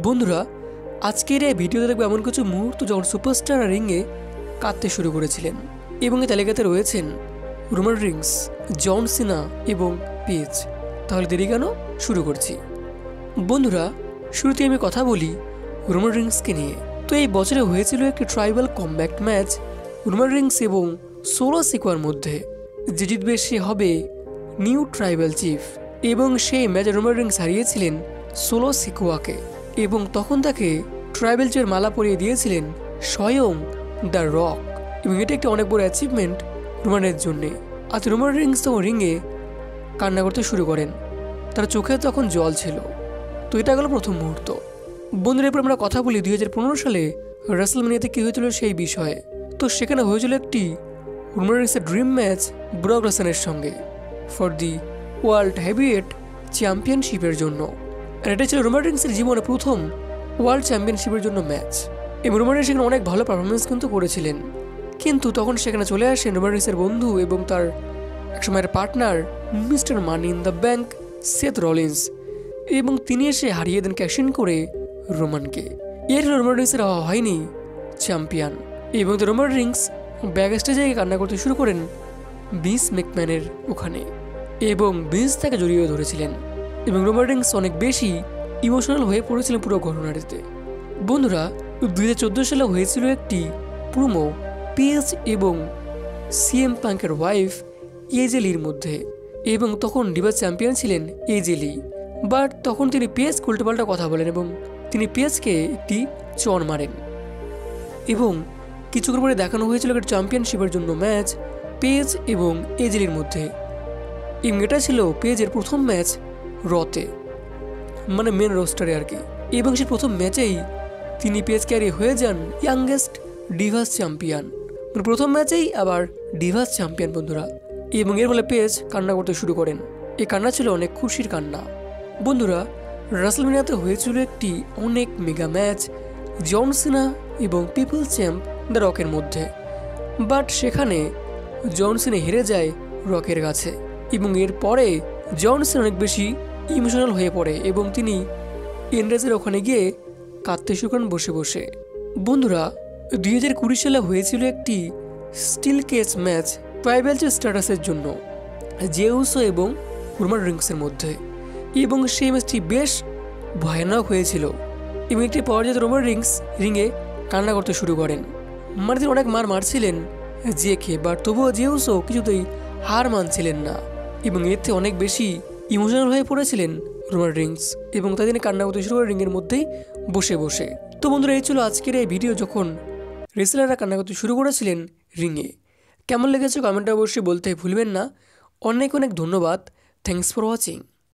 বন্ধুরা, আজকের এই ভিডিওতে দেখবে এমন কিছু মুহূর্ত যখন সুপারস্টার রিংয়ে কাঁদতে শুরু করেছিলেন এবং এই তালিকাতে রয়েছেন রোমান রিংস, জন সিনা এবং পেজ। তাহলে দেরি কেন, শুরু করছি। বন্ধুরা, শুরুতে আমি কথা বলি রোমান রিংসকে নিয়ে। তো এই বছরে হয়েছিল একটি tribal combat match Roman Rings এবং সোলো সিকোয়ার মধ্যে। যে জিতবে সে হবে নিউ ট্রাইবাল চিফ এবং সেই ম্যাচে রোমান রিংস হারিয়েছিলেন সোলো সিকোয়াকে এবং তখন তাকে ট্রাইবাল চিফের মালা পরিয়ে দিয়েছিলেন স্বয়ং দ্য রক এবং এটা একটি অনেক বড় অ্যাচিভমেন্ট রোমানের জন্যে। আজ রোমান রিংস তখন রিংয়ে কান্না করতে শুরু করেন, তার চোখে তখন জল ছিল। তো এটা গেল প্রথম মুহূর্ত। বন্ধুরা, এরপর আমরা কথা বলি 2015 সালে রাসেলমেনিয়াতে কী হয়েছিল সেই বিষয়ে। তো সেখানে হয়েছিল একটি রোমান রিংসের ড্রিম ম্যাচ ব্রক লেসনারের সঙ্গে ফর দি ওয়ার্ল্ড হেভিওয়েট চ্যাম্পিয়নশিপের জন্য। আর এটা ছিল রোমান রিংসের জীবনে প্রথম ওয়ার্ল্ড চ্যাম্পিয়নশিপের জন্য ম্যাচ এবং রোমান রিংস সেখানে অনেক ভালো পারফরমেন্স কিন্তু করেছিলেন। কিন্তু তখন সেখানে চলে আসেন রোমান রিংসের বন্ধু এবং তার একসময়ের partner mister money in the bank Seth Rollins এবং তিনি এসে হারিয়ে দেন ক্যাশ ইন করে রোমানকে। এর হলো রোমান রিংসের হয়নি চ্যাম্পিয়ন এবং রোমান রিংস ব্যাক স্টেজে কান্না করতে শুরু করেন ভিন্স ম্যাকম্যানের ওখানে এবং ভিন্স তাকে জড়িয়ে ধরেছিলেন এবং রোমান রিংস অনেক বেশি ইমোশনাল হয়ে পড়েছিলেন পুরো ঘটনাটিতে। বন্ধুরা, 2014 সালে হয়েছিল একটি প্রোমো পেজ এবং সিএম পাঙ্কের ওয়াইফ এজেলির মধ্যে এবং তখন ডিভাস চ্যাম্পিয়ন ছিলেন এজেলি। বাট তখন তিনি পেজ উল্টোপাল্টা কথা বলেন এবং তিনি পেজকে একটি চড় মারেন এবং কিছুক্ষণ পরে দেখানো হয়েছিল একটা চ্যাম্পিয়নশিপের জন্য ম্যাচ পেজ এবং এজেলির মধ্যে এবং এটা ছিল পেজের প্রথম ম্যাচ রতে, মানে মেন রোস্টারে আর কি। এবং সে প্রথম ম্যাচেই তিনি পেজ ক্যারি হয়ে যান ইয়াংগেস্ট ডিভাস চ্যাম্পিয়ন, মানে প্রথম ম্যাচেই আবার ডিভাস চ্যাম্পিয়ন বন্ধুরা। এবং এর ফলে পেজ কান্না করতে শুরু করেন। এই কান্না ছিল অনেক খুশির কান্না। বন্ধুরা, রাসেলমেনিয়াতে হয়েছিল একটি অনেক মেগা ম্যাচ জন সিনা এবং পিপল চ্যাম্প দ্য রকের মধ্যে। বাট সেখানে জন সিনা হেরে যায় রকের কাছে এবং এরপরে জন সিনা অনেক বেশি ইমোশনাল হয়ে পড়ে এবং তিনি এন্ড্রেজের ওখানে গিয়ে কাঁদতে শুরু করেন বসে বসে। বন্ধুরা, 2020 সালে হয়েছিল একটি স্টিল কেস ম্যাচ ট্রাইবাল স্ট্যাটাসের জন্য জেউসো এবং রোমান রিংসের মধ্যে এবং সেই ম্যাচটি বেশ ভয়ানক হয়েছিল এবং একটি পর্যায়ে রোমান রিংস রিংয়ে কান্না করতে শুরু করেন, মানে তিনি অনেক মার মারছিলেন জেকে, বাট তবুও জেউসো কিছুতেই হার মানছিলেন না এবং এতে অনেক বেশি ইমোশনাল হয়ে পড়েছিলেন রোমান রিংস এবং তাই তিনি কান্না করতে শুরু করেন রিংয়ের মধ্যেই বসে বসে। তো বন্ধুরা, এই ছিল আজকের এই ভিডিও যখন রেসলাররা কান্না করতে শুরু করেছিলেন রিংয়ে। কেমন লেগেছে কমেন্টে অবশ্যই বলতে ভুলবেন না। অনেক অনেক ধন্যবাদ। Thanks for watching.